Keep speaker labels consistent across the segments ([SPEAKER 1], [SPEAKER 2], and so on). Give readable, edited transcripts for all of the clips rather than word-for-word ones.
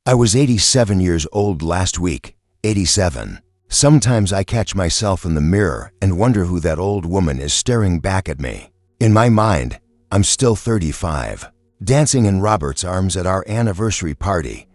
[SPEAKER 1] I was 87 years old last week, 87. Sometimes I catch myself in the mirror and wonder who that old woman is staring back at me. In my mind, I'm still 35, dancing in Robert's arms at our anniversary party.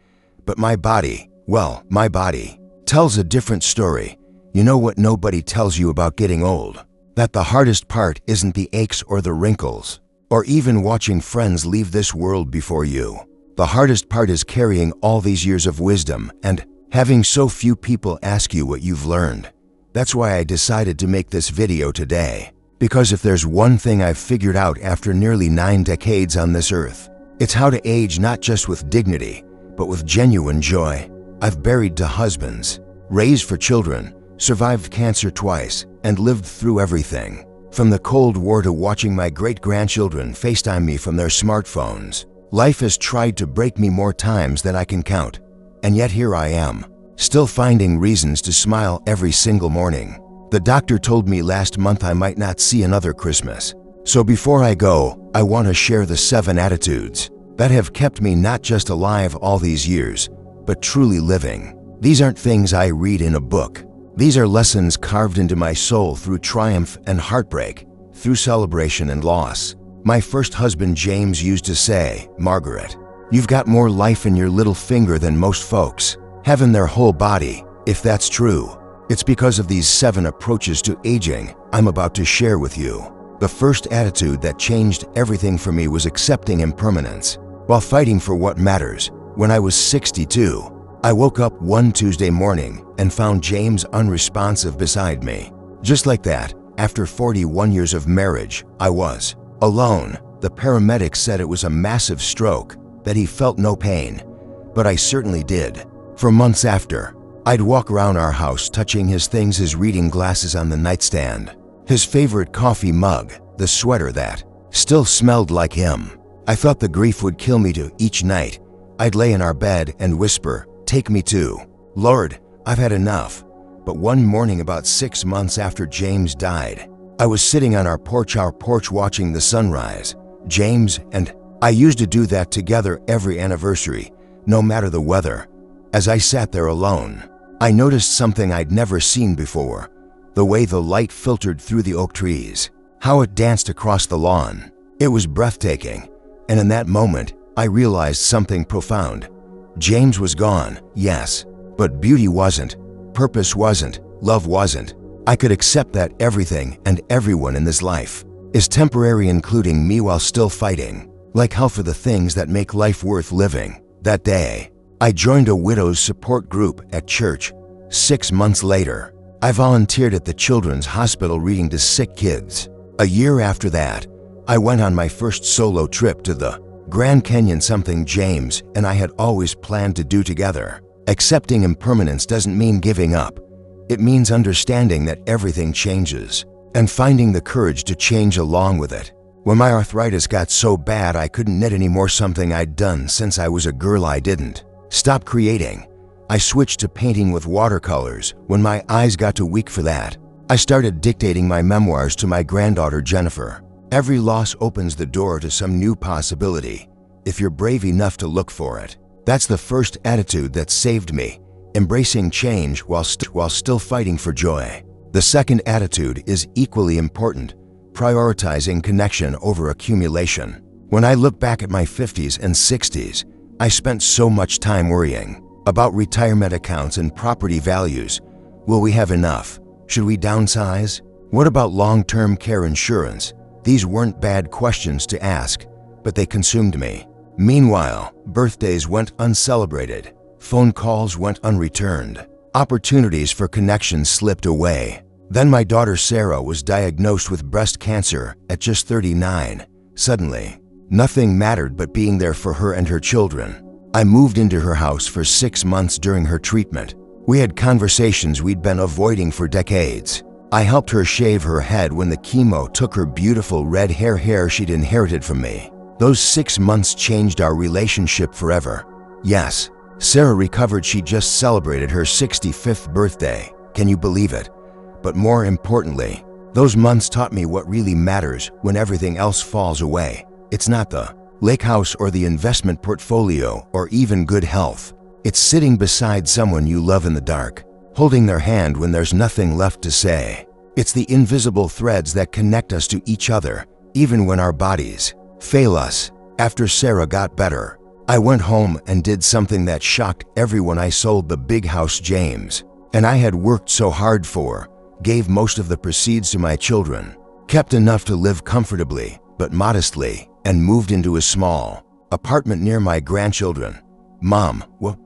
[SPEAKER 1] But my body, well, my body, tells a different story. You know what nobody tells you about getting old? That the hardest part isn't the aches or the wrinkles, or even watching friends leave this world before you. The hardest part is carrying all these years of wisdom and having so few people ask you what you've learned. That's why I decided to make this video today. Because if there's one thing I've figured out after nearly 9 decades on this earth, it's how to age not just with dignity, but with genuine joy. I've buried 2 husbands, raised 4 children, survived cancer twice, and lived through everything. From the Cold War to watching my great-grandchildren FaceTime me from their smartphones. Life has tried to break me more times than I can count, and yet here I am, still finding reasons to smile every single morning. The doctor told me last month I might not see another Christmas. So before I go, I want to share the 7 attitudes that have kept me not just alive all these years, but truly living. These aren't things I read in a book. These are lessons carved into my soul through triumph and heartbreak, through celebration and loss. My first husband James used to say, "Margaret, you've got more life in your little finger than most folks have in their whole body." If that's true, it's because of these 7 approaches to aging I'm about to share with you. The first attitude that changed everything for me was accepting impermanence. While fighting for what matters, when I was 62, I woke up one Tuesday morning and found James unresponsive beside me. Just like that, after 41 years of marriage, I was alone. The paramedics said it was a massive stroke, that he felt no pain, but I certainly did. For months after, I'd walk around our house touching his things, his reading glasses on the nightstand, his favorite coffee mug, the sweater that still smelled like him. I thought the grief would kill me too. Each night, I'd lay in our bed and whisper, "Take me too. Lord, I've had enough." But one morning about 6 months after James died, I was sitting on our porch watching the sunrise. James and I used to do that together every anniversary, no matter the weather. As I sat there alone, I noticed something I'd never seen before. The way the light filtered through the oak trees, how it danced across the lawn. It was breathtaking, and in that moment, I realized something profound. James was gone, yes, but beauty wasn't, purpose wasn't, love wasn't. I could accept that everything and everyone in this life is temporary, including me, while still fighting like hell for the things that make life worth living. That day, I joined a widows support group at church. 6 months later, I volunteered at the Children's Hospital reading to sick kids. A year after that, I went on my first solo trip to the Grand Canyon, something James and I had always planned to do together. Accepting impermanence doesn't mean giving up. It means understanding that everything changes and finding the courage to change along with it. When my arthritis got so bad I couldn't knit anymore, something I'd done since I was a girl, I didn't stop creating. I switched to painting with watercolors when my eyes got too weak for that. I started dictating my memoirs to my granddaughter Jennifer. Every loss opens the door to some new possibility, if you're brave enough to look for it. That's the first attitude that saved me, embracing change while still fighting for joy. The second attitude is equally important, prioritizing connection over accumulation. When I look back at my 50s and 60s, I spent so much time worrying about retirement accounts and property values. Will we have enough? Should we downsize? What about long-term care insurance? These weren't bad questions to ask, but they consumed me. Meanwhile, birthdays went uncelebrated, phone calls went unreturned, opportunities for connection slipped away. Then my daughter Sarah was diagnosed with breast cancer at just 39. Suddenly, nothing mattered but being there for her and her children. I moved into her house for 6 months during her treatment. We had conversations we'd been avoiding for decades. I helped her shave her head when the chemo took her beautiful red hair she'd inherited from me. Those 6 months changed our relationship forever. Yes, Sarah recovered. She just celebrated her 65th birthday. Can you believe it? But more importantly, those months taught me what really matters when everything else falls away. It's not the lake house or the investment portfolio or even good health. It's sitting beside someone you love in the dark, holding their hand when there's nothing left to say. It's the invisible threads that connect us to each other, even when our bodies fail us. After Sarah got better, I went home and did something that shocked everyone. I sold the big house James and I had worked so hard for, gave most of the proceeds to my children, kept enough to live comfortably but modestly, and moved into a small apartment near my grandchildren. "Mom, what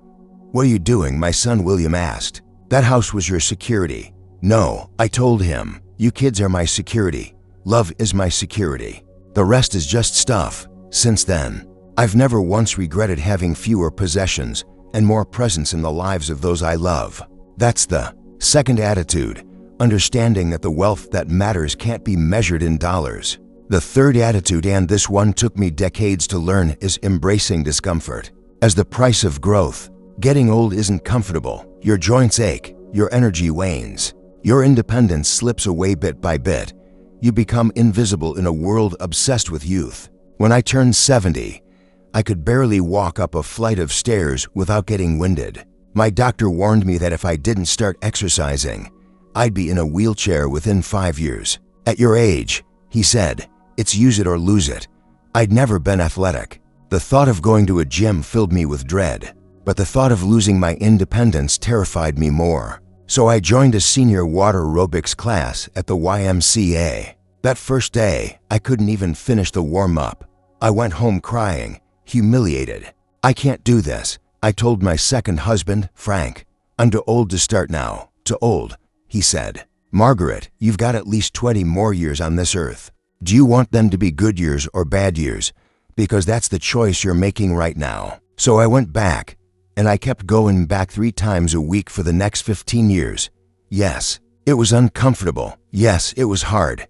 [SPEAKER 1] are you doing?" my son William asked. "That house was your security." "No," I told him. "You kids are my security. Love is my security. The rest is just stuff." Since then, I've never once regretted having fewer possessions and more presence in the lives of those I love. That's the second attitude, understanding that the wealth that matters can't be measured in dollars. The third attitude, and this one took me decades to learn, is embracing discomfort as the price of growth. Getting old isn't comfortable. Your joints ache, your energy wanes, your independence slips away bit by bit. You become invisible in a world obsessed with youth. When I turned 70, I could barely walk up a flight of stairs without getting winded. My doctor warned me that if I didn't start exercising, I'd be in a wheelchair within 5 years. "At your age," he said, "it's use it or lose it." I'd never been athletic. The thought of going to a gym filled me with dread, but the thought of losing my independence terrified me more. So I joined a senior water aerobics class at the YMCA. That first day, I couldn't even finish the warm-up. I went home crying, humiliated. "I can't do this," I told my second husband, Frank. "I'm too old to start now." "Too old," he said. "Margaret, you've got at least 20 more years on this earth. Do you want them to be good years or bad years? Because that's the choice you're making right now." So I went back, and I kept going back 3 times a week for the next 15 years. Yes, it was uncomfortable. Yes, it was hard.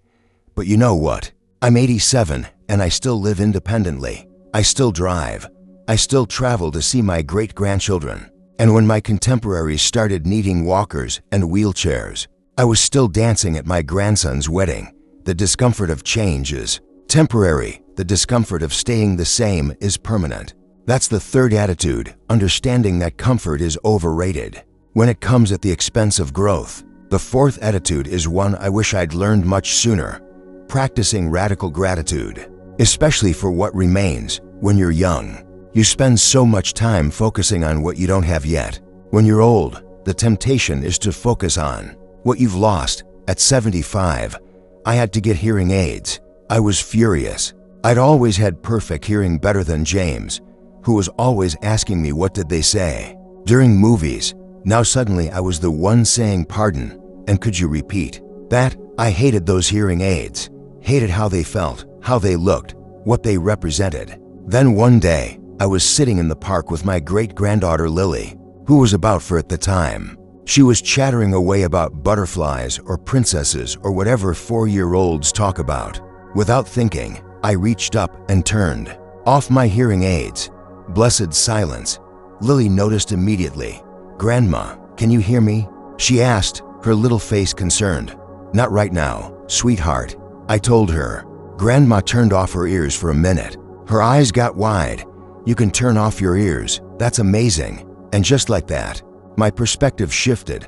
[SPEAKER 1] But you know what? I'm 87, and I still live independently. I still drive. I still travel to see my great-grandchildren. And when my contemporaries started needing walkers and wheelchairs, I was still dancing at my grandson's wedding. The discomfort of change is temporary. The discomfort of staying the same is permanent. That's the third attitude, understanding that comfort is overrated when it comes at the expense of growth. The fourth attitude is one I wish I'd learned much sooner: practicing radical gratitude, especially for what remains. When you're young, you spend so much time focusing on what you don't have yet. When you're old, the temptation is to focus on what you've lost. At 75, I had to get hearing aids. I was furious. I'd always had perfect hearing, better than James, who was always asking me what did they say during movies. Now suddenly I was the one saying pardon and could you repeat that? I hated those hearing aids, hated how they felt, how they looked, what they represented. Then one day, I was sitting in the park with my great-granddaughter Lily, who was about 4 at the time. She was chattering away about butterflies or princesses or whatever 4-year-olds talk about. Without thinking, I reached up and turned off my hearing aids. Blessed silence. Lily noticed immediately. "Grandma, can you hear me?" she asked, her little face concerned. "Not right now, sweetheart," I told her. Grandma turned off her ears for a minute. Her eyes got wide. "You can turn off your ears? That's amazing." And just like that, my perspective shifted.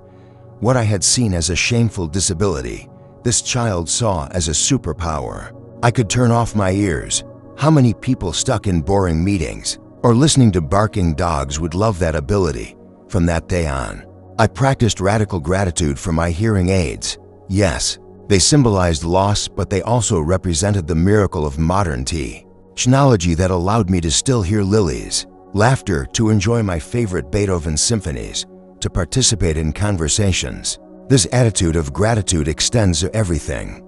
[SPEAKER 1] What I had seen as a shameful disability, this child saw as a superpower. I could turn off my ears. How many people stuck in boring meetings or listening to barking dogs would love that ability? From that day on, I practiced radical gratitude for my hearing aids. Yes, they symbolized loss, but they also represented the miracle of modern technology that allowed me to still hear Lily's laughter, to enjoy my favorite Beethoven symphonies, to participate in conversations. This attitude of gratitude extends to everything.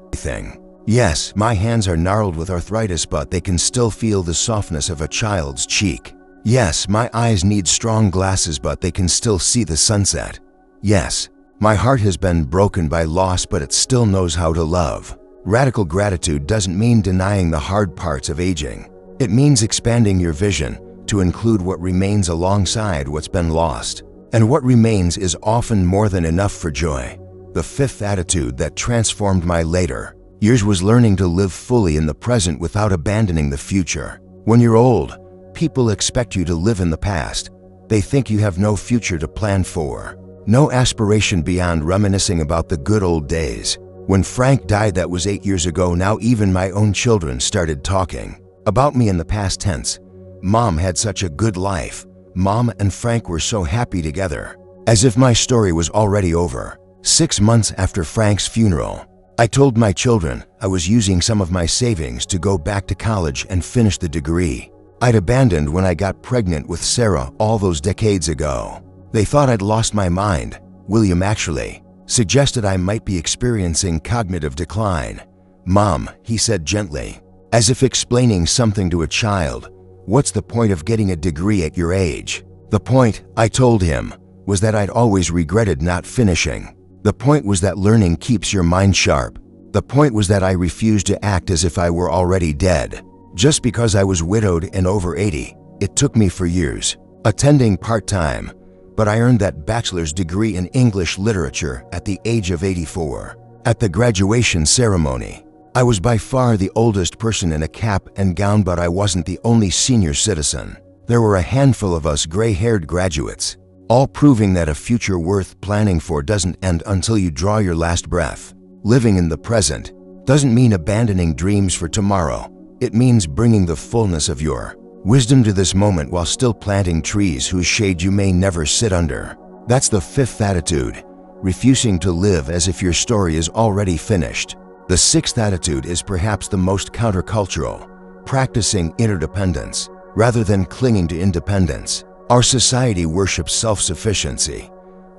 [SPEAKER 1] Yes, my hands are gnarled with arthritis, but they can still feel the softness of a child's cheek. Yes, my eyes need strong glasses, but they can still see the sunset. Yes, my heart has been broken by loss, but it still knows how to love. Radical gratitude doesn't mean denying the hard parts of aging. It means expanding your vision to include what remains alongside what's been lost. And what remains is often more than enough for joy. The fifth attitude that transformed my later years was learning to live fully in the present without abandoning the future. When you're old, people expect you to live in the past, They think you have no future to plan for, no aspiration beyond reminiscing about the good old days. When Frank died, that was 8 years ago now, even my own children started talking about me in the past tense. Mom had such a good life. Mom and Frank were so happy together. As if my story was already over. 6 months after Frank's funeral, I told my children I was using some of my savings to go back to college and finish the degree I'd abandoned when I got pregnant with Sarah all those decades ago. They thought I'd lost my mind. William actually suggested I might be experiencing cognitive decline. Mom, he said gently, as if explaining something to a child, what's the point of getting a degree at your age? The point, I told him, was that I'd always regretted not finishing. The point was that learning keeps your mind sharp. The point was that I refused to act as if I were already dead. Just because I was widowed and over 80, it took me for years, attending part-time, but I earned that bachelor's degree in English literature at the age of 84. At the graduation ceremony, I was by far the oldest person in a cap and gown, but I wasn't the only senior citizen. There were a handful of us gray-haired graduates, all proving that a future worth planning for doesn't end until you draw your last breath. Living in the present doesn't mean abandoning dreams for tomorrow. It means bringing the fullness of your wisdom to this moment while still planting trees whose shade you may never sit under. That's the fifth attitude, refusing to live as if your story is already finished. The sixth attitude is perhaps the most countercultural, practicing interdependence rather than clinging to independence. Our society worships self-sufficiency.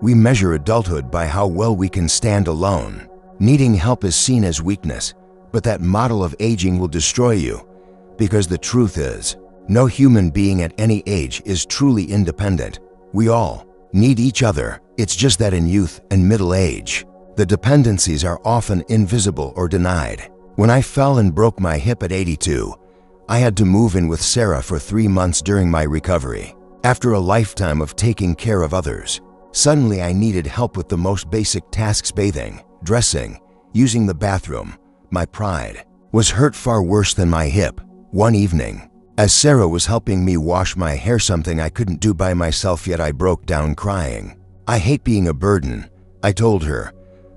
[SPEAKER 1] We measure adulthood by how well we can stand alone. Needing help is seen as weakness, but that model of aging will destroy you, because the truth is, no human being at any age is truly independent. We all need each other. It's just that in youth and middle age, the dependencies are often invisible or denied. When I fell and broke my hip at 82, I had to move in with Sarah for 3 months during my recovery. After a lifetime of taking care of others, suddenly I needed help with the most basic tasks: bathing, dressing, using the bathroom. My pride was hurt far worse than my hip. One evening, as Sarah was helping me wash my hair, something I couldn't do by myself yet, I broke down crying. I hate being a burden, I told her.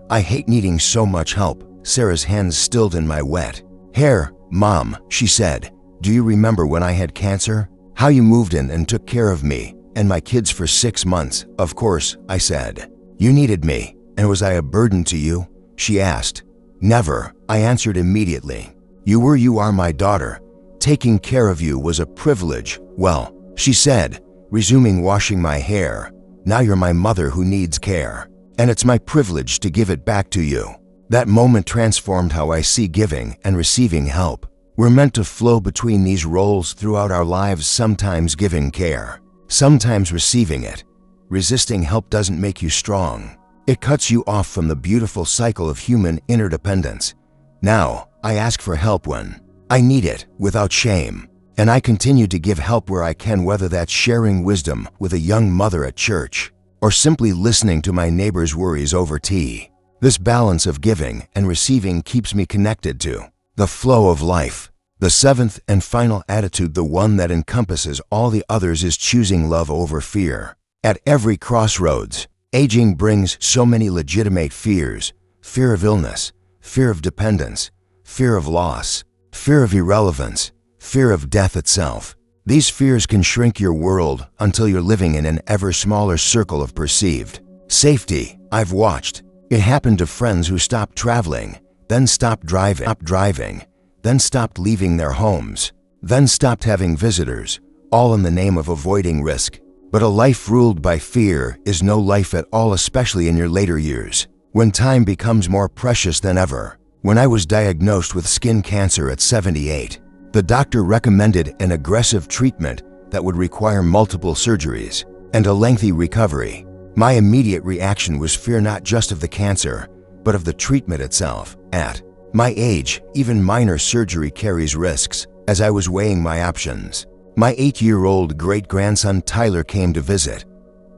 [SPEAKER 1] I hate needing so much help. Sarah's hands stilled in my wet hair. Mom, she said, do you remember when I had cancer? How you moved in and took care of me and my kids for 6 months? Of course, I said. You needed me, and was I a burden to you? She asked. Never, I answered immediately. You are my daughter. Taking care of you was a privilege. Well, she said, resuming washing my hair, now you're my mother who needs care, and it's my privilege to give it back to you. That moment transformed how I see giving and receiving help. We're meant to flow between these roles throughout our lives, sometimes giving care, sometimes receiving it. Resisting help doesn't make you strong. It cuts you off from the beautiful cycle of human interdependence. Now, I ask for help when I need it, without shame. And I continue to give help where I can, whether that's sharing wisdom with a young mother at church, or simply listening to my neighbor's worries over tea. This balance of giving and receiving keeps me connected to the flow of life. The seventh and final attitude, the one that encompasses all the others, is choosing love over fear. At every crossroads, aging brings so many legitimate fears: fear of illness, fear of dependence, fear of loss, fear of irrelevance, fear of death itself. These fears can shrink your world until you're living in an ever smaller circle of perceived safety. I've watched it happen to friends who stopped traveling, then stopped driving, then stopped leaving their homes, then stopped having visitors, all in the name of avoiding risk. But a life ruled by fear is no life at all, especially in your later years, when time becomes more precious than ever. When I was diagnosed with skin cancer at 78, the doctor recommended an aggressive treatment that would require multiple surgeries and a lengthy recovery. My immediate reaction was fear, not just of the cancer, but of the treatment itself. At my age, even minor surgery carries risks. As I was weighing my options, my 8-year-old great-grandson Tyler came to visit.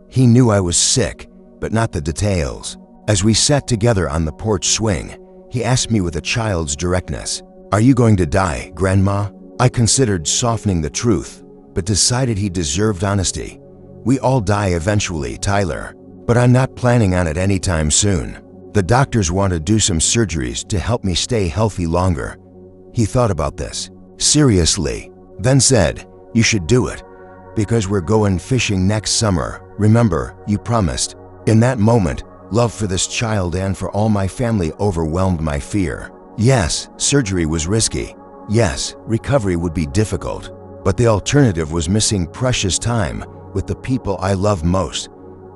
[SPEAKER 1] He knew I was sick, but not the details. As we sat together on the porch swing, he asked me with a child's directness, "Are you going to die, Grandma?" I considered softening the truth, but decided he deserved honesty. We all die eventually, Tyler. But I'm not planning on it anytime soon. The doctors want to do some surgeries to help me stay healthy longer." He thought about this seriously, then said, "You should do it, because we're going fishing next summer. Remember, you promised." In that moment, love for this child and for all my family overwhelmed my fear. Yes, surgery was risky. Yes, recovery would be difficult. But the alternative was missing precious time with the people I love most.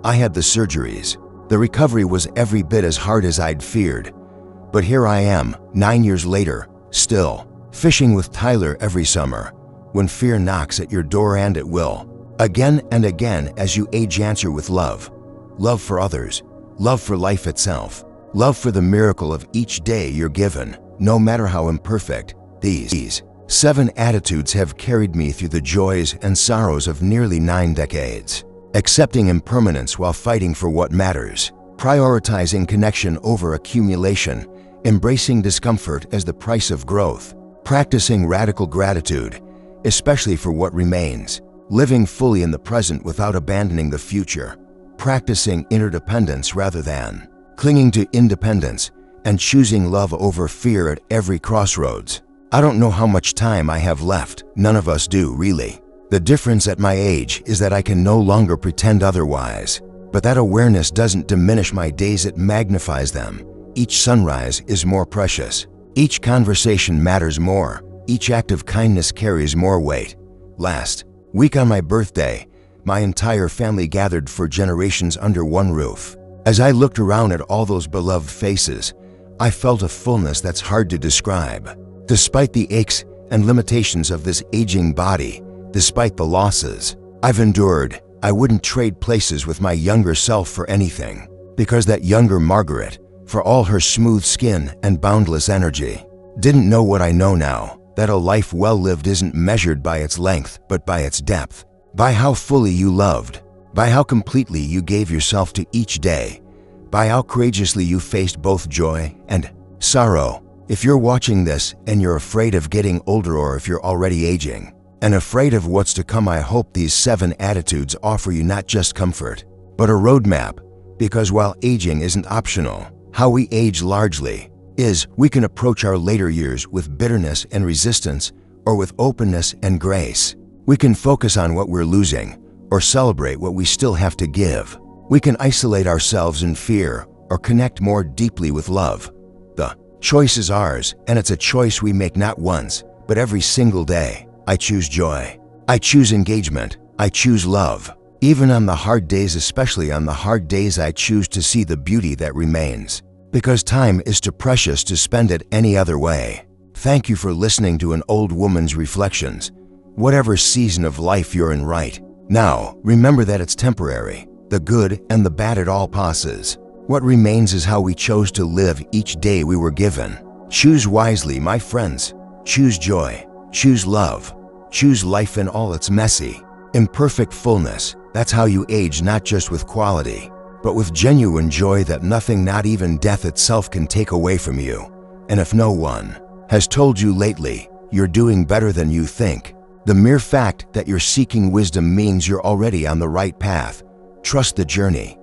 [SPEAKER 1] I had the surgeries. The recovery was every bit as hard as I'd feared. But here I am, 9 years later, still, fishing with Tyler every summer, when fear knocks at your door, and it will. Again and again as you age, answer with love. Love for others, love for life itself, love for the miracle of each day you're given, no matter how imperfect. These 7 attitudes have carried me through the joys and sorrows of nearly 9 decades. Accepting impermanence while fighting for what matters, prioritizing connection over accumulation, embracing discomfort as the price of growth, practicing radical gratitude, especially for what remains, living fully in the present without abandoning the future, practicing interdependence rather than clinging to independence, and choosing love over fear at every crossroads. I don't know how much time I have left. None of us do, really. The difference at my age is that I can no longer pretend otherwise. But that awareness doesn't diminish my days, it magnifies them. Each sunrise is more precious. Each conversation matters more. Each act of kindness carries more weight. Last week on my birthday, my entire family gathered for generations under one roof. As I looked around at all those beloved faces, I felt a fullness that's hard to describe. Despite the aches and limitations of this aging body, despite the losses I've endured, I wouldn't trade places with my younger self for anything. Because that younger Margaret, for all her smooth skin and boundless energy, didn't know what I know now, that a life well lived isn't measured by its length, but by its depth. By how fully you loved, by how completely you gave yourself to each day, by how courageously you faced both joy and sorrow. If you're watching this and you're afraid of getting older, or if you're already aging and afraid of what's to come, I hope these 7 attitudes offer you not just comfort, but a roadmap. Because while aging isn't optional, how we age largely is. We can approach our later years with bitterness and resistance, or with openness and grace. We can focus on what we're losing, or celebrate what we still have to give. We can isolate ourselves in fear, or connect more deeply with love. The choice is ours, and it's a choice we make not once, but every single day. I choose joy. I choose engagement. I choose love. Even on the hard days, especially on the hard days, I choose to see the beauty that remains. Because time is too precious to spend it any other way. Thank you for listening to an old woman's reflections. Whatever season of life you're in right now, remember that it's temporary. The good and the bad, it all passes. What remains is how we chose to live each day we were given. Choose wisely, my friends. Choose joy. Choose love. Choose life in all its messy, imperfect fullness. That's how you age, not just with quality, but with genuine joy that nothing, not even death itself, can take away from you. And if no one has told you lately, you're doing better than you think. The mere fact that you're seeking wisdom means you're already on the right path. Trust the journey.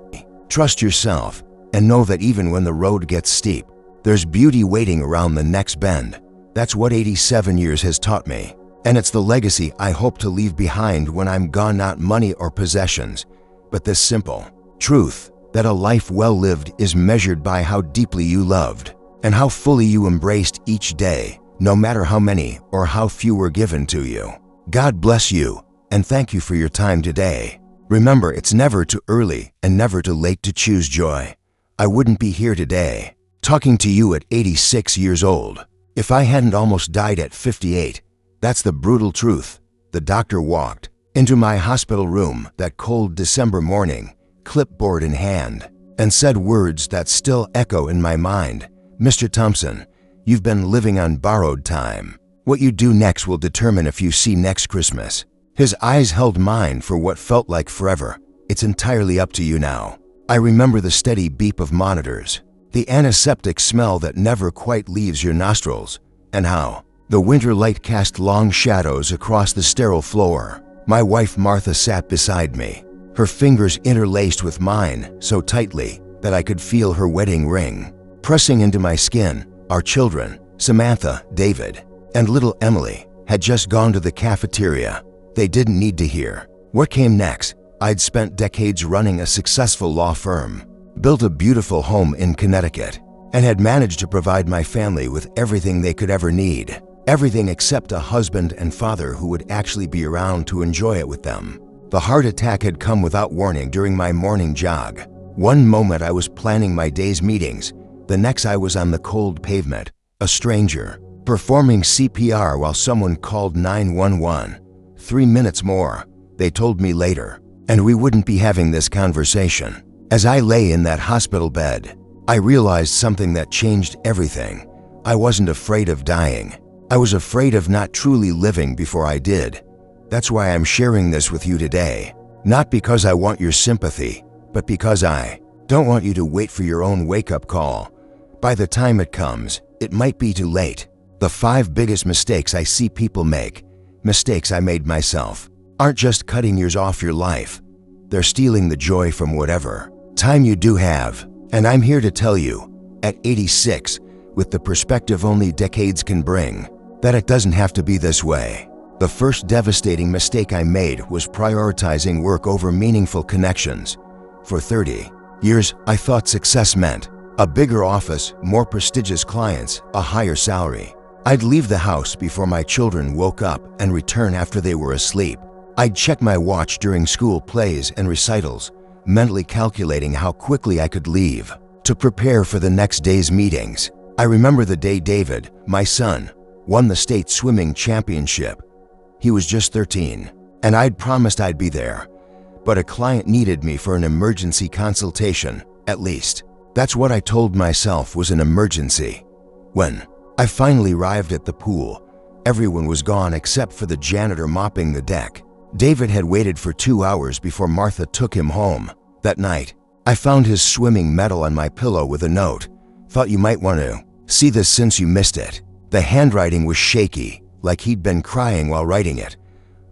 [SPEAKER 1] Trust yourself, and know that even when the road gets steep, there's beauty waiting around the next bend. That's what 87 years has taught me. And it's the legacy I hope to leave behind when I'm gone, not money or possessions, but this simple truth that a life well lived is measured by how deeply you loved and how fully you embraced each day, no matter how many or how few were given to you. God bless you, and thank you for your time today. Remember, it's never too early and never too late to choose joy. I wouldn't be here today, talking to you at 86 years old, if I hadn't almost died at 58. That's the brutal truth. The doctor walked into my hospital room that cold December morning, clipboard in hand, and said words that still echo in my mind. "Mr. Thompson, you've been living on borrowed time. What you do next will determine if you see next Christmas." His eyes held mine for what felt like forever. "It's entirely up to you now." I remember the steady beep of monitors, the antiseptic smell that never quite leaves your nostrils, and how the winter light cast long shadows across the sterile floor. My wife Martha sat beside me, her fingers interlaced with mine so tightly that I could feel her wedding ring. Pressing into my skin, our children, Samantha, David, and little Emily, had just gone to the cafeteria. They didn't need to hear. What came next? I'd spent decades running a successful law firm, built a beautiful home in Connecticut, and had managed to provide my family with everything they could ever need. Everything except a husband and father who would actually be around to enjoy it with them. The heart attack had come without warning during my morning jog. One moment I was planning my day's meetings, the next I was on the cold pavement, a stranger, performing CPR while someone called 911. 3 minutes more, they told me later, and we wouldn't be having this conversation. As I lay in that hospital bed, I realized something that changed everything. I wasn't afraid of dying. I was afraid of not truly living before I did. That's why I'm sharing this with you today. Not because I want your sympathy, but because I don't want you to wait for your own wake-up call. By the time it comes, it might be too late. The 5 biggest mistakes I see people make, mistakes I made myself, aren't just cutting years off your life. They're stealing the joy from whatever time you do have. And I'm here to tell you, at 86, with the perspective only decades can bring, that it doesn't have to be this way. The first devastating mistake I made was prioritizing work over meaningful connections. For 30 years, I thought success meant a bigger office, more prestigious clients, a higher salary. I'd leave the house before my children woke up and return after they were asleep. I'd check my watch during school plays and recitals, mentally calculating how quickly I could leave to prepare for the next day's meetings. I remember the day David, my son, won the state swimming championship. He was just 13, and I'd promised I'd be there. But a client needed me for an emergency consultation, at least. That's what I told myself was an emergency. When I finally arrived at the pool, everyone was gone except for the janitor mopping the deck. David had waited for 2 hours before Martha took him home. That night, I found his swimming medal on my pillow with a note. Thought you might want to see this since you missed it. The handwriting was shaky, like he'd been crying while writing it.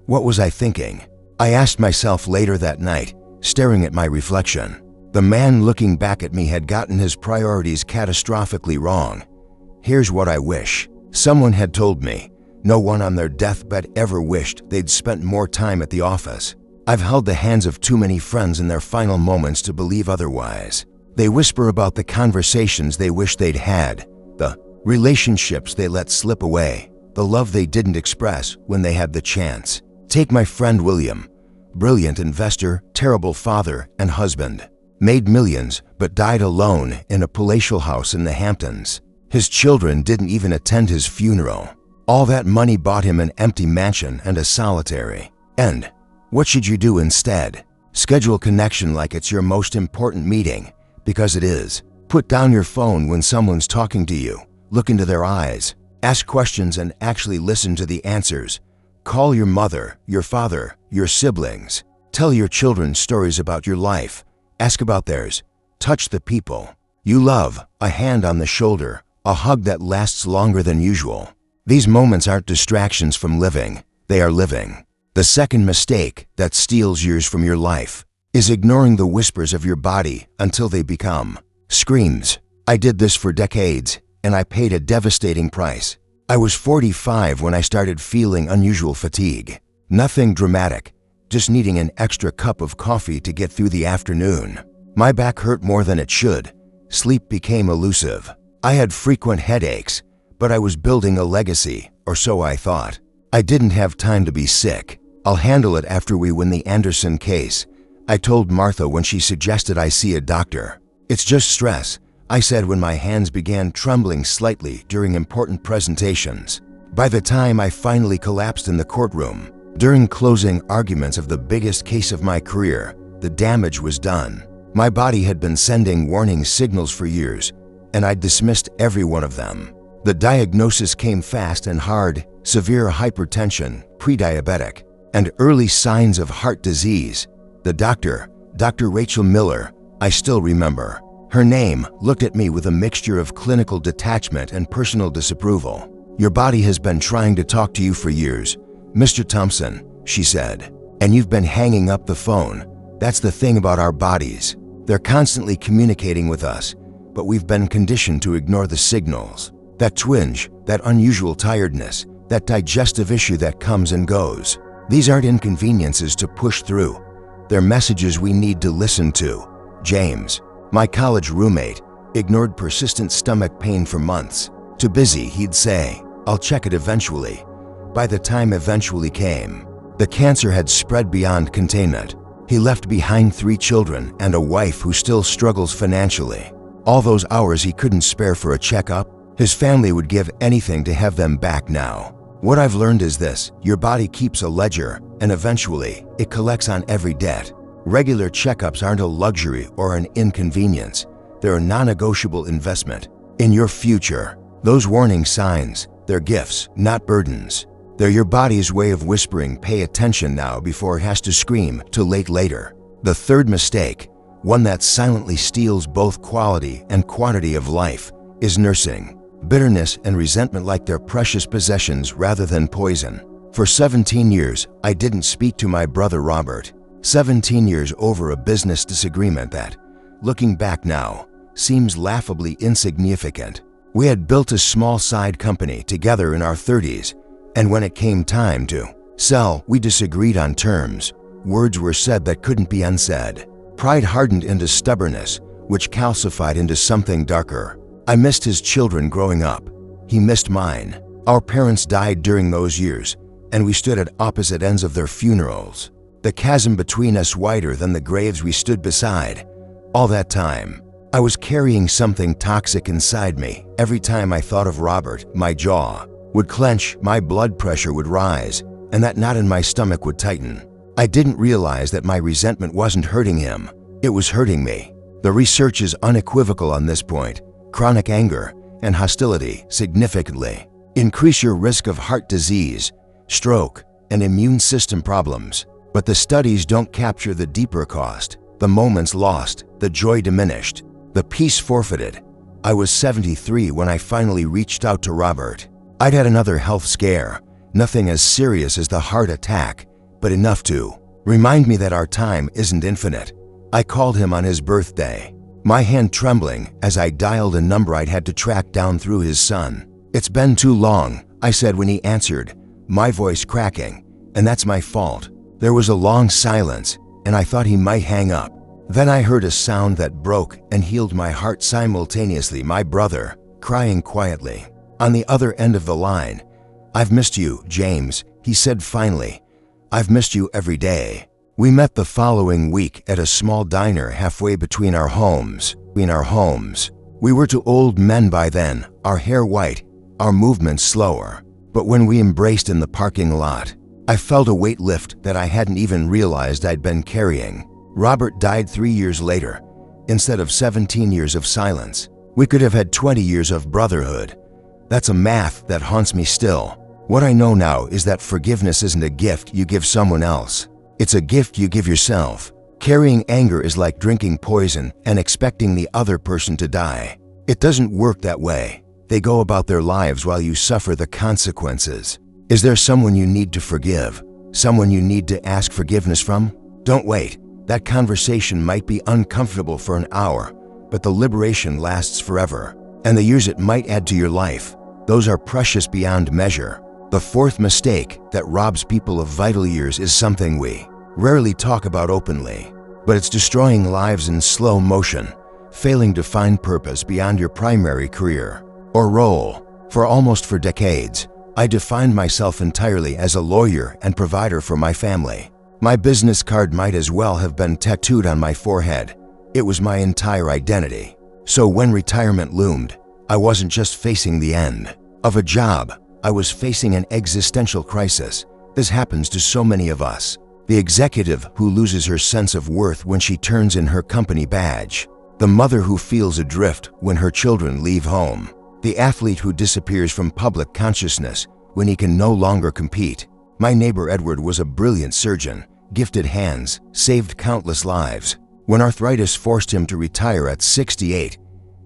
[SPEAKER 1] What was I thinking? I asked myself later that night, staring at my reflection. The man looking back at me had gotten his priorities catastrophically wrong. Here's what I wish someone had told me. No one on their deathbed ever wished they'd spent more time at the office. I've held the hands of too many friends in their final moments to believe otherwise. They whisper about the conversations they wish they'd had, the relationships they let slip away, the love they didn't express when they had the chance. Take my friend William, brilliant investor, terrible father and husband. Made millions, but died alone in a palatial house in the Hamptons. His children didn't even attend his funeral. All that money bought him an empty mansion and a solitary end. What should you do instead? Schedule connection like it's your most important meeting, because it is. Put down your phone when someone's talking to you. Look into their eyes. Ask questions and actually listen to the answers. Call your mother, your father, your siblings. Tell your children stories about your life. Ask about theirs. Touch the people you love, a hand on the shoulder, a hug that lasts longer than usual. These moments aren't distractions from living, they are living. The second mistake that steals years from your life is ignoring the whispers of your body until they become screams. I did this for decades, and I paid a devastating price. I was 45 when I started feeling unusual fatigue. Nothing dramatic, just needing an extra cup of coffee to get through the afternoon. My back hurt more than it should. Sleep became elusive. I had frequent headaches, but I was building a legacy, or so I thought. I didn't have time to be sick. I'll handle it after we win the Anderson case, I told Martha when she suggested I see a doctor. It's just stress, I said when my hands began trembling slightly during important presentations. By the time I finally collapsed in the courtroom, during closing arguments of the biggest case of my career, the damage was done. My body had been sending warning signals for years, and I'd dismissed every one of them. The diagnosis came fast and hard: severe hypertension, pre-diabetic, and early signs of heart disease. The doctor, Dr. Rachel Miller, I still remember. Her name, looked at me with a mixture of clinical detachment and personal disapproval. "Your body has been trying to talk to you for years, Mr. Thompson," she said, "and you've been hanging up the phone. That's the thing about our bodies. They're constantly communicating with us, but we've been conditioned to ignore the signals. That twinge, that unusual tiredness, that digestive issue that comes and goes. These aren't inconveniences to push through. They're messages we need to listen to. James, my college roommate, ignored persistent stomach pain for months. Too busy, he'd say, "I'll check it eventually." By the time eventually came, the cancer had spread beyond containment. He left behind 3 children and a wife who still struggles financially. All those hours he couldn't spare for a checkup, his family would give anything to have them back now. What I've learned is this: your body keeps a ledger, and eventually, it collects on every debt. Regular checkups aren't a luxury or an inconvenience. They're a non-negotiable investment in your future. Those warning signs, they're gifts, not burdens. They're your body's way of whispering, "Pay attention now," before it has to scream, "Too late" later. The third mistake, one that silently steals both quality and quantity of life, is nursing bitterness and resentment like they're precious possessions rather than poison. For 17 years, I didn't speak to my brother Robert. 17 years over a business disagreement that, looking back now, seems laughably insignificant. We had built a small side company together in our 30s, and when it came time to sell, we disagreed on terms. Words were said that couldn't be unsaid. Pride hardened into stubbornness, which calcified into something darker. I missed his children growing up. He missed mine. Our parents died during those years, and we stood at opposite ends of their funerals. The chasm between us wider than the graves we stood beside. All that time, I was carrying something toxic inside me. Every time I thought of Robert, my jaw would clench, my blood pressure would rise, and that knot in my stomach would tighten. I didn't realize that my resentment wasn't hurting him. It was hurting me. The research is unequivocal on this point. Chronic anger and hostility significantly increase your risk of heart disease, stroke, and immune system problems. But the studies don't capture the deeper cost, the moments lost, the joy diminished, the peace forfeited. I was 73 when I finally reached out to Robert. I'd had another health scare, nothing as serious as the heart attack, but enough to remind me that our time isn't infinite. I called him on his birthday, my hand trembling as I dialed a number I'd had to track down through his son. "It's been too long," I said when he answered, my voice cracking, "and that's my fault." There was a long silence, and I thought he might hang up. Then I heard a sound that broke and healed my heart simultaneously, my brother, crying quietly. On the other end of the line, "I've missed you, James," he said finally. "I've missed you every day." We met the following week at a small diner halfway between our homes. We were 2 old men by then, our hair white, our movements slower. But when we embraced in the parking lot, I felt a weight lift that I hadn't even realized I'd been carrying. Robert died 3 years later, instead of 17 years of silence. We could have had 20 years of brotherhood. That's a math that haunts me still. What I know now is that forgiveness isn't a gift you give someone else. It's a gift you give yourself. Carrying anger is like drinking poison and expecting the other person to die. It doesn't work that way. They go about their lives while you suffer the consequences. Is there someone you need to forgive? Someone you need to ask forgiveness from? Don't wait. That conversation might be uncomfortable for an hour, but the liberation lasts forever. And the years it might add to your life, those are precious beyond measure. The fourth mistake that robs people of vital years is something we rarely talk about openly, but it's destroying lives in slow motion, failing to find purpose beyond your primary career or role. For decades, I defined myself entirely as a lawyer and provider for my family. My business card might as well have been tattooed on my forehead. It was my entire identity. So when retirement loomed, I wasn't just facing the end of a job, I was facing an existential crisis. This happens to so many of us. The executive who loses her sense of worth when she turns in her company badge. The mother who feels adrift when her children leave home. The athlete who disappears from public consciousness when he can no longer compete. My neighbor Edward was a brilliant surgeon, gifted hands, saved countless lives. When arthritis forced him to retire at 68,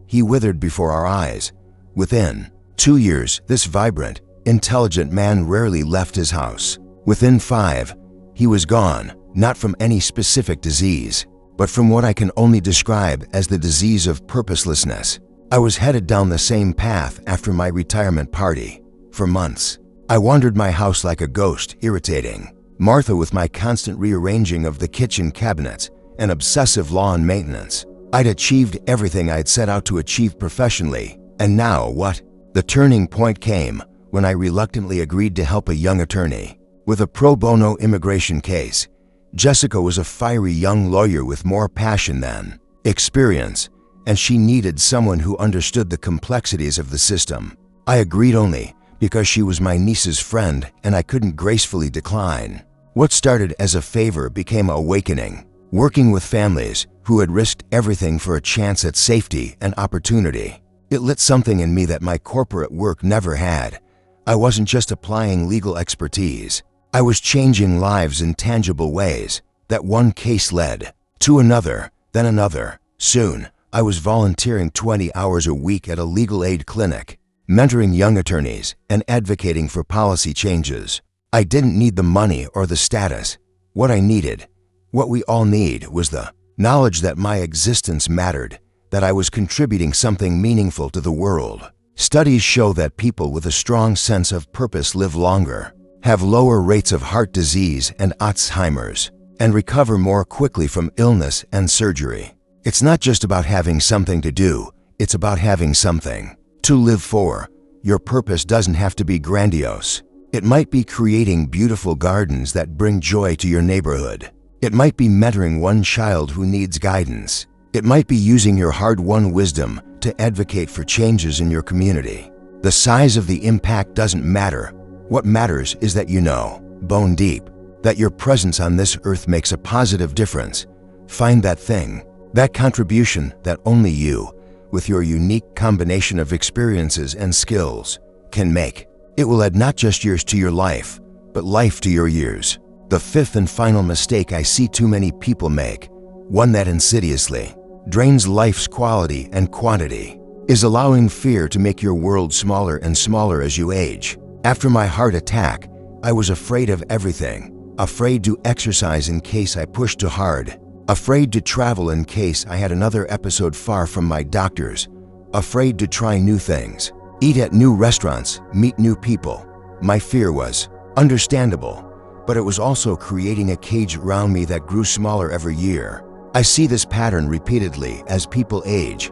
[SPEAKER 1] he withered before our eyes. Within 2 years, this vibrant, intelligent man rarely left his house. Within 5, he was gone, not from any specific disease, but from what I can only describe as the disease of purposelessness. I was headed down the same path after my retirement party. For months, I wandered my house like a ghost, irritating Martha with my constant rearranging of the kitchen cabinets and obsessive lawn maintenance. I'd achieved everything I'd set out to achieve professionally, and now what? The turning point came when I reluctantly agreed to help a young attorney with a pro bono immigration case. Jessica was a fiery young lawyer with more passion than experience, and she needed someone who understood the complexities of the system. I agreed only because she was my niece's friend and I couldn't gracefully decline. What started as a favor became an awakening, working with families who had risked everything for a chance at safety and opportunity. It lit something in me that my corporate work never had. I wasn't just applying legal expertise. I was changing lives in tangible ways. That one case led to another, then another. Soon, I was volunteering 20 hours a week at a legal aid clinic, mentoring young attorneys and advocating for policy changes. I didn't need the money or the status. What I needed, what we all need, was the knowledge that my existence mattered, that I was contributing something meaningful to the world. Studies show that people with a strong sense of purpose live longer, have lower rates of heart disease and Alzheimer's, and recover more quickly from illness and surgery. It's not just about having something to do, it's about having something to live for. Your purpose doesn't have to be grandiose. It might be creating beautiful gardens that bring joy to your neighborhood. It might be mentoring one child who needs guidance. It might be using your hard-won wisdom to advocate for changes in your community. The size of the impact doesn't matter. What matters is that you know, bone deep, that your presence on this earth makes a positive difference. Find that thing, that contribution that only you, with your unique combination of experiences and skills, can make. It will add not just years to your life, but life to your years. The fifth and final mistake I see too many people make, one that insidiously drains life's quality and quantity, is allowing fear to make your world smaller and smaller as you age. After my heart attack, I was afraid of everything. Afraid to exercise in case I pushed too hard. Afraid to travel in case I had another episode far from my doctors. Afraid to try new things. Eat at new restaurants, meet new people. My fear was understandable, but it was also creating a cage around me that grew smaller every year. I see this pattern repeatedly as people age.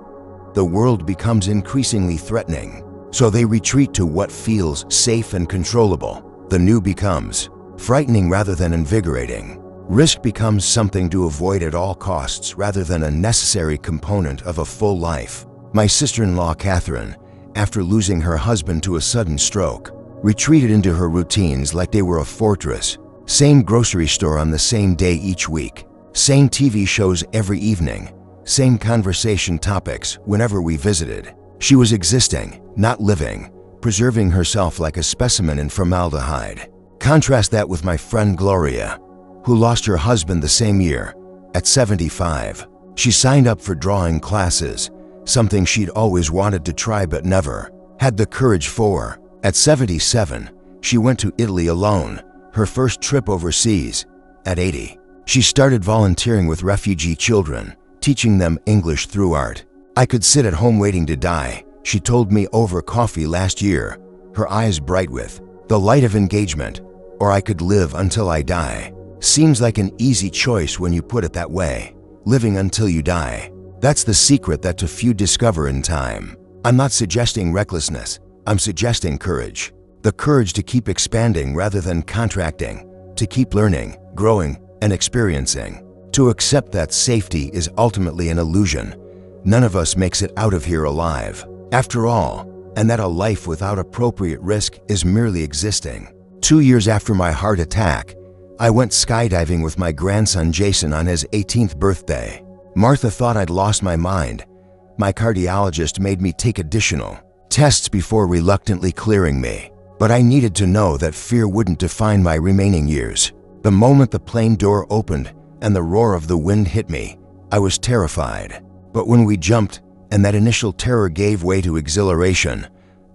[SPEAKER 1] The world becomes increasingly threatening, so they retreat to what feels safe and controllable. The new becomes frightening rather than invigorating. Risk becomes something to avoid at all costs rather than a necessary component of a full life. My sister-in-law, Catherine, after losing her husband to a sudden stroke, retreated into her routines like they were a fortress. Same grocery store on the same day each week. Same TV shows every evening. Same conversation topics whenever we visited. She was existing, not living, preserving herself like a specimen in formaldehyde. Contrast that with my friend Gloria, who lost her husband the same year, at 75. She signed up for drawing classes, something she'd always wanted to try but never had the courage for. At 77, she went to Italy alone, her first trip overseas. At 80, she started volunteering with refugee children, teaching them English through art. I could sit at home waiting to die, she told me over coffee last year, her eyes bright with the light of engagement, or I could live until I die. Seems like an easy choice when you put it that way. Living until you die. That's the secret that too few discover in time. I'm not suggesting recklessness, I'm suggesting courage. The courage to keep expanding rather than contracting, to keep learning, growing, and experiencing. To accept that safety is ultimately an illusion. None of us makes it out of here alive, after all, and that a life without appropriate risk is merely existing. 2 years after my heart attack, I went skydiving with my grandson Jason on his 18th birthday. Martha thought I'd lost my mind. My cardiologist made me take additional tests before reluctantly clearing me. But I needed to know that fear wouldn't define my remaining years. The moment the plane door opened and the roar of the wind hit me, I was terrified. But when we jumped and that initial terror gave way to exhilaration,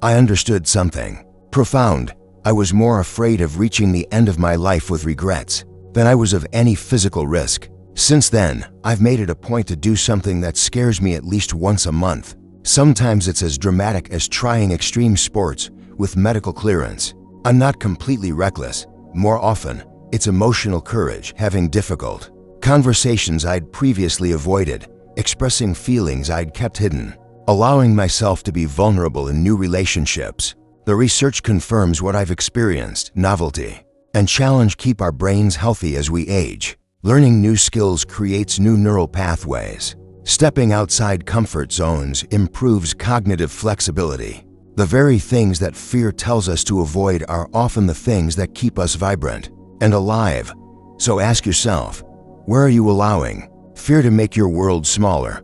[SPEAKER 1] I understood something profound. I was more afraid of reaching the end of my life with regrets than I was of any physical risk. Since then, I've made it a point to do something that scares me at least once a month. Sometimes it's as dramatic as trying extreme sports with medical clearance. I'm not completely reckless. More often, it's emotional courage, having difficult conversations I'd previously avoided, expressing feelings I'd kept hidden, allowing myself to be vulnerable in new relationships. The research confirms what I've experienced: novelty and challenge keep our brains healthy as we age. Learning new skills creates new neural pathways. Stepping outside comfort zones improves cognitive flexibility. The very things that fear tells us to avoid are often the things that keep us vibrant and alive. So ask yourself, where are you allowing fear to make your world smaller?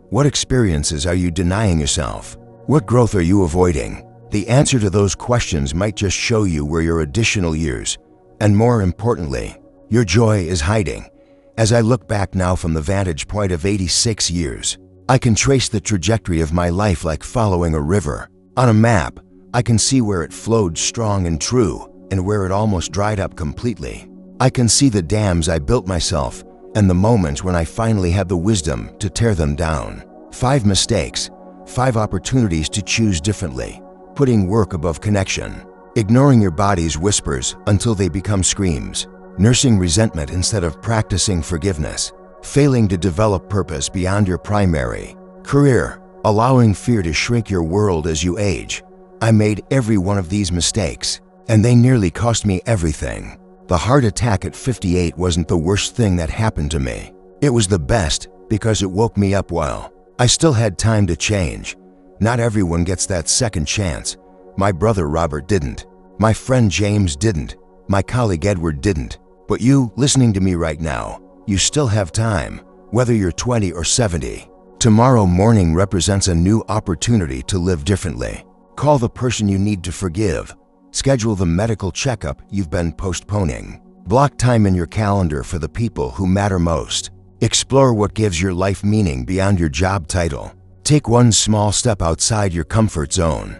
[SPEAKER 1] What experiences are you denying yourself? What growth are you avoiding? The answer to those questions might just show you where your additional years, and more importantly, your joy is hiding. As I look back now from the vantage point of 86 years, I can trace the trajectory of my life like following a river. On a map, I can see where it flowed strong and true and where it almost dried up completely. I can see the dams I built myself and the moments when I finally had the wisdom to tear them down. 5 mistakes, 5 opportunities to choose differently, putting work above connection, ignoring your body's whispers until they become screams, nursing resentment instead of practicing forgiveness, failing to develop purpose beyond your primary career, allowing fear to shrink your world as you age. I made every one of these mistakes, and they nearly cost me everything. The heart attack at 58 wasn't the worst thing that happened to me. It was the best because it woke me up while I still had time to change. Not everyone gets that second chance. My brother Robert didn't. My friend James didn't. My colleague Edward didn't. But you, listening to me right now, you still have time, whether you're 20 or 70. Tomorrow morning represents a new opportunity to live differently. Call the person you need to forgive. Schedule the medical checkup you've been postponing. Block time in your calendar for the people who matter most. Explore what gives your life meaning beyond your job title. Take one small step outside your comfort zone.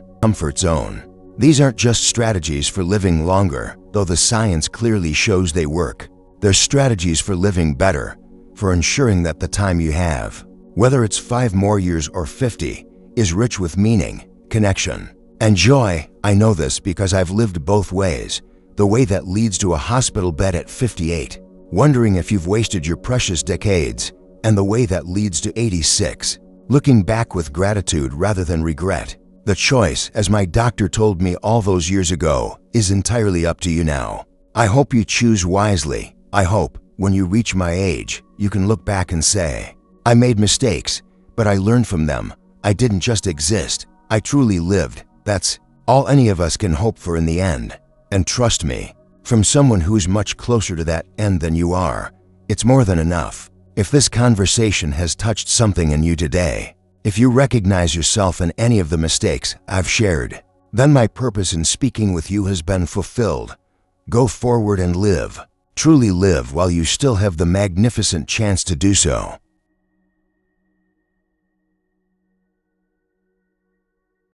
[SPEAKER 1] These aren't just strategies for living longer, though the science clearly shows they work. They're strategies for living better, for ensuring that the time you have, whether it's 5 more years or 50, is rich with meaning, connection, and joy. I know this because I've lived both ways. The way that leads to a hospital bed at 58, wondering if you've wasted your precious decades, and the way that leads to 86, looking back with gratitude rather than regret. The choice, as my doctor told me all those years ago, is entirely up to you now. I hope you choose wisely. I hope, when you reach my age, you can look back and say, I made mistakes, but I learned from them. I didn't just exist, I truly lived. That's all any of us can hope for in the end. And trust me, from someone who's much closer to that end than you are, it's more than enough. If this conversation has touched something in you today, if you recognize yourself in any of the mistakes I've shared, then my purpose in speaking with you has been fulfilled. Go forward and live. Truly live while you still have the magnificent chance to do so.